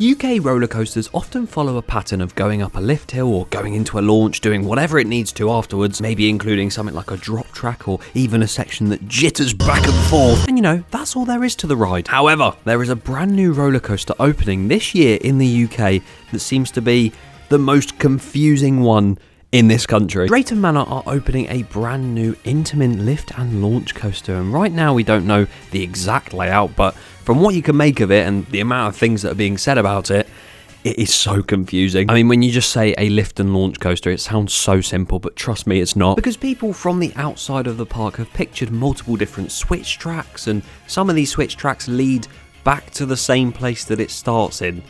UK roller coasters often follow a pattern of going up a lift hill or going into a launch, doing whatever it needs to afterwards, maybe including something like a drop track or even a section that jitters back and forth. And you know, that's all there is to the ride. However, there is a brand new roller coaster opening this year in the UK that seems to be the most confusing one in this country. Drayton Manor are opening a brand new Intamin lift and launch coaster, and right now we don't know the exact layout, but from what you can make of it and the amount of things that are being said about it, it is so confusing. I mean, when you just say a lift and launch coaster, it sounds so simple, but trust me, it's not. Because people from the outside of the park have pictured multiple different switch tracks, and some of these switch tracks lead back to the same place that it starts in.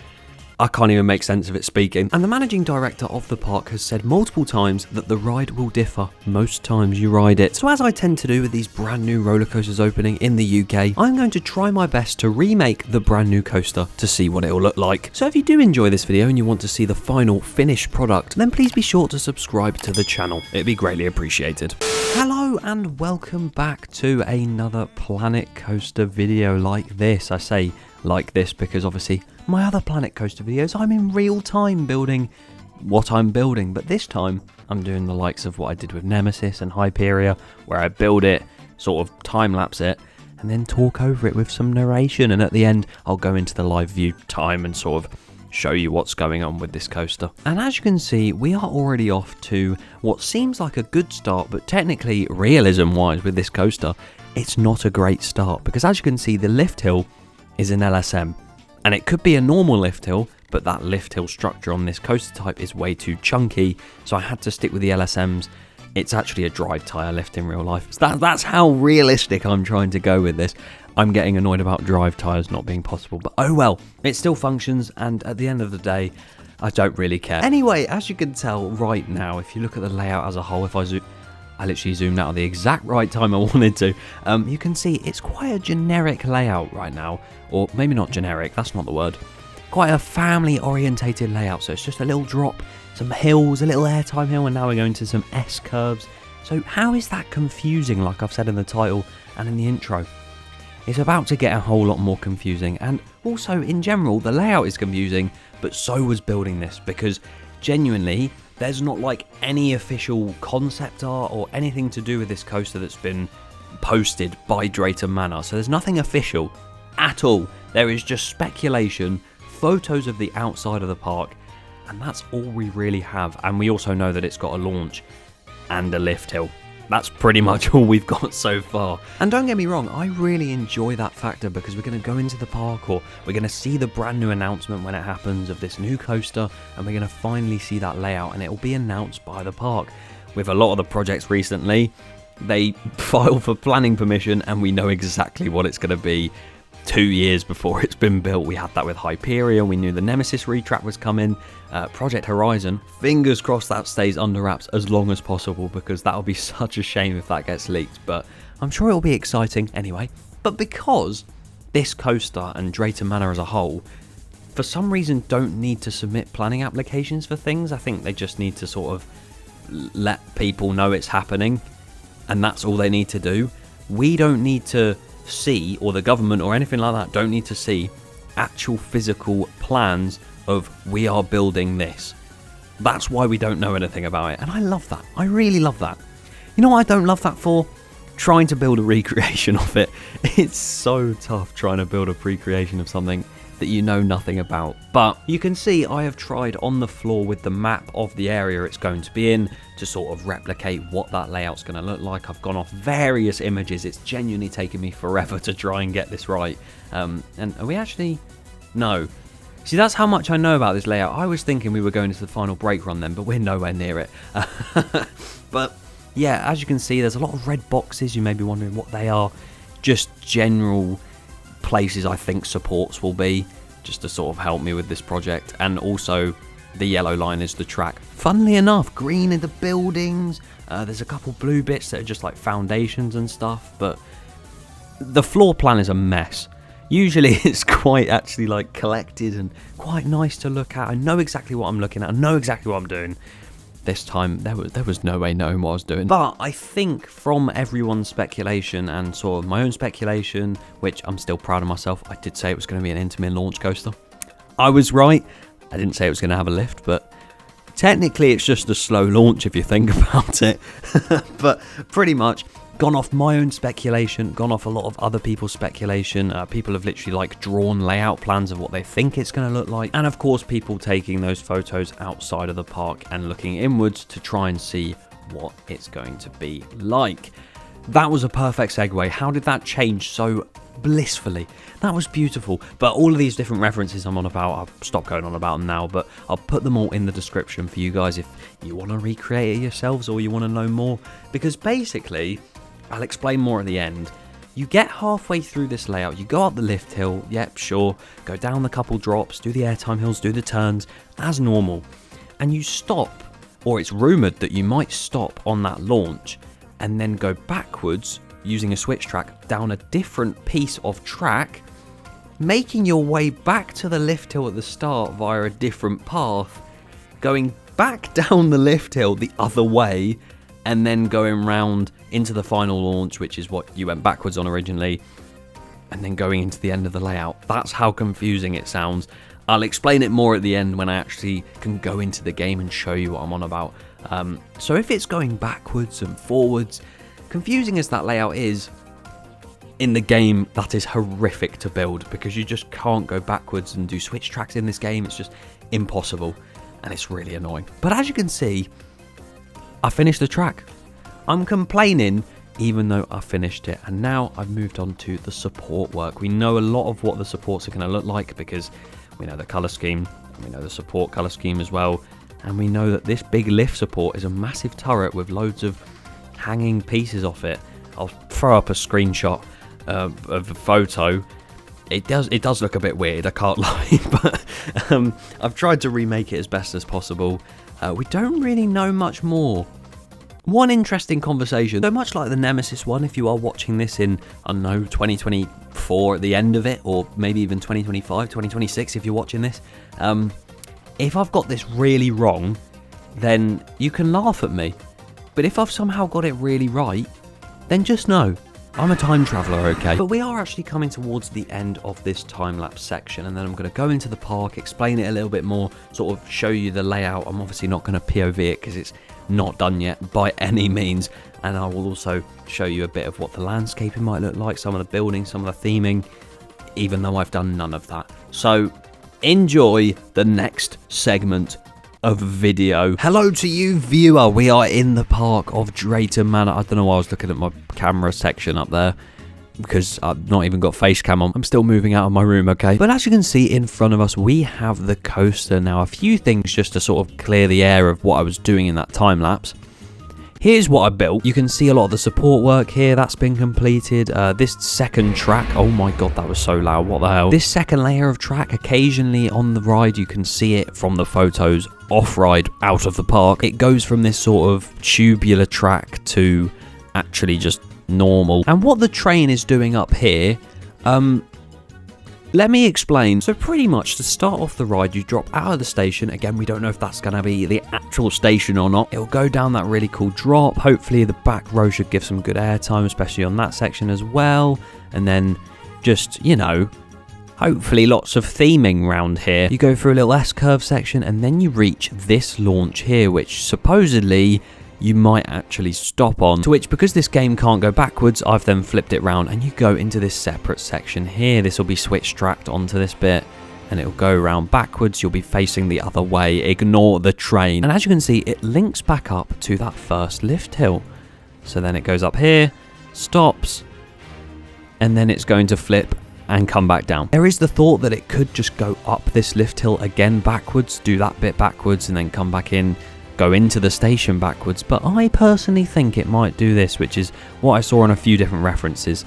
I can't even make sense of it speaking. And the managing director of the park has said multiple times that the ride will differ most times you ride it. So as I tend to do with these brand new roller coasters opening in the UK, I'm going to try my best to remake the brand new coaster to see what it will look like. So if you do enjoy this video and you want to see the final finished product, then please be sure to subscribe to the channel. It'd be greatly appreciated. Hello and welcome back to another Planet Coaster video like this. I say like this because obviously my other Planet Coaster videos I'm in real time building what I'm building, but this time I'm doing the likes of what I did with Nemesis and Hyperia, where I build it, sort of time-lapse it, and then talk over it with some narration, and at the end I'll go into the live view time and sort of show you what's going on with this coaster. And as you can see, we are already off to what seems like a good start, but technically, realism-wise with this coaster, it's not a great start, because as you can see, the lift hill is an LSM. And it could be a normal lift hill, but that lift hill structure on this coaster type is way too chunky, so I had to stick with the LSMs. It's actually a drive tyre lift in real life. So that's how realistic I'm trying to go with this. I'm getting annoyed about drive tyres not being possible, but oh well, it still functions, and at the end of the day, I don't really care. Anyway, as you can tell right now, if you look at the layout as a whole, if I literally zoomed out at the exact right time I wanted to. You can see it's quite a generic layout right now, or maybe not generic, that's not the word. Quite a family-orientated layout, so it's just a little drop, some hills, a little airtime hill, and now we're going to some S-curves. So how is that confusing, like I've said in the title and in the intro? It's about to get a whole lot more confusing, and also in general, the layout is confusing, but so was building this, because genuinely, there's not like any official concept art or anything to do with this coaster that's been posted by Drayton Manor. So there's nothing official at all. There is just speculation, photos of the outside of the park, and that's all we really have. And we also know that it's got a launch and a lift hill. That's pretty much all we've got so far. And don't get me wrong, I really enjoy that factor because we're going to go into the park, or we're going to see the brand new announcement when it happens of this new coaster, and we're going to finally see that layout, and it will be announced by the park. With a lot of the projects recently, they file for planning permission and we know exactly what it's going to be 2 years before it's been built. We had that with Hyperia, we knew the Nemesis retrack was coming. Project Horizon, fingers crossed that stays under wraps as long as possible, because that'll be such a shame if that gets leaked, but I'm sure it'll be exciting anyway. But because this coaster and Drayton Manor as a whole, for some reason, don't need to submit planning applications for things, I think they just need to sort of let people know it's happening, and that's all they need to do. We don't need to see, or the government or anything like that don't need to see actual physical plans of we are building this. That's why we don't know anything about it, and I love that. I really love that. You know what I don't love that for? Trying to build a recreation of it. It's so tough trying to build a recreation of something that you know nothing about. But you can see I have tried on the floor with the map of the area it's going to be in to sort of replicate what that layout's going to look like. I've gone off various images. It's genuinely taken me forever to try and get this right. And are we actually? No. See, that's how much I know about this layout. I was thinking we were going to the final break run then, but we're nowhere near it. But yeah, as you can see, there's a lot of red boxes. You may be wondering what they are. Just general places I think supports will be, just to sort of help me with this project. And also the yellow line is the track. Funnily enough, green are the buildings. There's a couple blue bits that are just like foundations and stuff, but the floor plan is a mess. Usually it's quite actually like collected and quite nice to look at. I know exactly what I'm looking at. I know exactly what I'm doing. This time there was no way knowing what I was doing. But I think from everyone's speculation and sort of my own speculation, which I'm still proud of myself, I did say it was going to be an Intamin launch coaster. I was right. I didn't say it was going to have a lift, but technically it's just a slow launch if you think about it. But pretty much gone off my own speculation, gone off a lot of other people's speculation. People have literally like drawn layout plans of what they think it's going to look like. And of course, people taking those photos outside of the park and looking inwards to try and see what it's going to be like. That was a perfect segue. How did that change so blissfully? That was beautiful. But all of these different references I'm on about, I'll stop going on about them now, but I'll put them all in the description for you guys if you want to recreate it yourselves or you want to know more. Because basically, I'll explain more at the end. You get halfway through this layout, you go up the lift hill, yep, sure, go down the couple drops, do the airtime hills, do the turns, as normal. And you stop, or it's rumoured that you might stop on that launch and then go backwards using a switch track down a different piece of track, making your way back to the lift hill at the start via a different path, going back down the lift hill the other way, and then going round into the final launch, which is what you went backwards on originally, and then going into the end of the layout. That's how confusing it sounds. I'll explain it more at the end when I actually can go into the game and show you what I'm on about. So if it's going backwards and forwards, confusing as that layout is, in the game that is horrific to build because you just can't go backwards and do switch tracks in this game. It's just impossible and it's really annoying. But as you can see, I finished the track. I'm complaining even though I finished it, and now I've moved on to the support work. We know a lot of what the supports are going to look like because we know the colour scheme, and we know the support colour scheme as well, and we know that this big lift support is a massive turret with loads of hanging pieces off it. I'll throw up a screenshot of a photo. It does look a bit weird, I can't lie, but I've tried to remake it as best as possible. We don't really know much more. One interesting conversation, so much like the Nemesis one, if you are watching this in, I don't know, 2024 at the end of it, or maybe even 2025, 2026 if you're watching this, if I've got this really wrong, then you can laugh at me. But if I've somehow got it really right, then just know, I'm a time traveller, okay? But we are actually coming towards the end of this time-lapse section, and then I'm going to go into the park, explain it a little bit more, sort of show you the layout. I'm obviously not going to POV it because it's not done yet by any means, and I will also show you a bit of what the landscaping might look like, some of the buildings, some of the theming, even though I've done none of that. So enjoy the next segment of video. Hello to you, viewer. We are in the park of Drayton Manor. I don't know why I was looking at my camera section up there because I've not even got face cam on. I'm still moving out of my room, okay? But as you can see in front of us, we have the coaster. Now, a few things just to sort of clear the air of what I was doing in that time lapse. Here's what I built. You can see a lot of the support work here. That's been completed. This second track, oh my god, that was so loud. What the hell? This second layer of track, occasionally on the ride, you can see it from the photos off-ride out of the park. It goes from this sort of tubular track to actually just normal. And what the train is doing up here, let me explain. So pretty much to start off the ride, you drop out of the station. Again, we don't know if that's going to be the actual station or not. It'll go down that really cool drop. Hopefully the back row should give some good airtime, especially on that section as well. And then just, you know, hopefully lots of theming around here. You go through a little S-curve section and then you reach this launch here, which supposedly you might actually stop on, to which, because this game can't go backwards, I've then flipped it round and you go into this separate section here. This will be switch tracked onto this bit and it'll go around backwards. You'll be facing the other way. Ignore the train. And as you can see, it links back up to that first lift hill. So then it goes up here, stops, and then it's going to flip and come back down. There is the thought that it could just go up this lift hill again backwards, do that bit backwards and then come back in, go into the station backwards, but I personally think it might do this, which is what I saw on a few different references.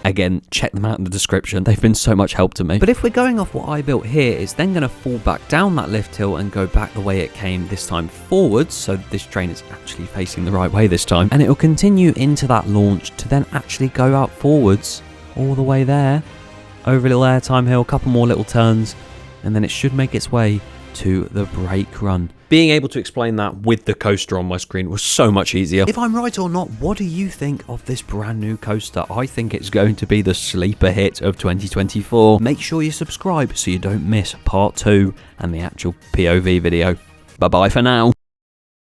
Again, check them out in the description. They've been so much help to me. But if we're going off what I built here, it's then going to fall back down that lift hill and go back the way it came, this time forwards, so this train is actually facing the right way this time. And it will continue into that launch to then actually go out forwards all the way there, over a little airtime hill, a couple more little turns, and then it should make its way to the brake run. Being able to explain that with the coaster on my screen was so much easier. If I'm right or not, what do you think of this brand new coaster? I think it's going to be the sleeper hit of 2024. Make sure you subscribe so you don't miss part 2 and the actual POV video. Bye bye for now.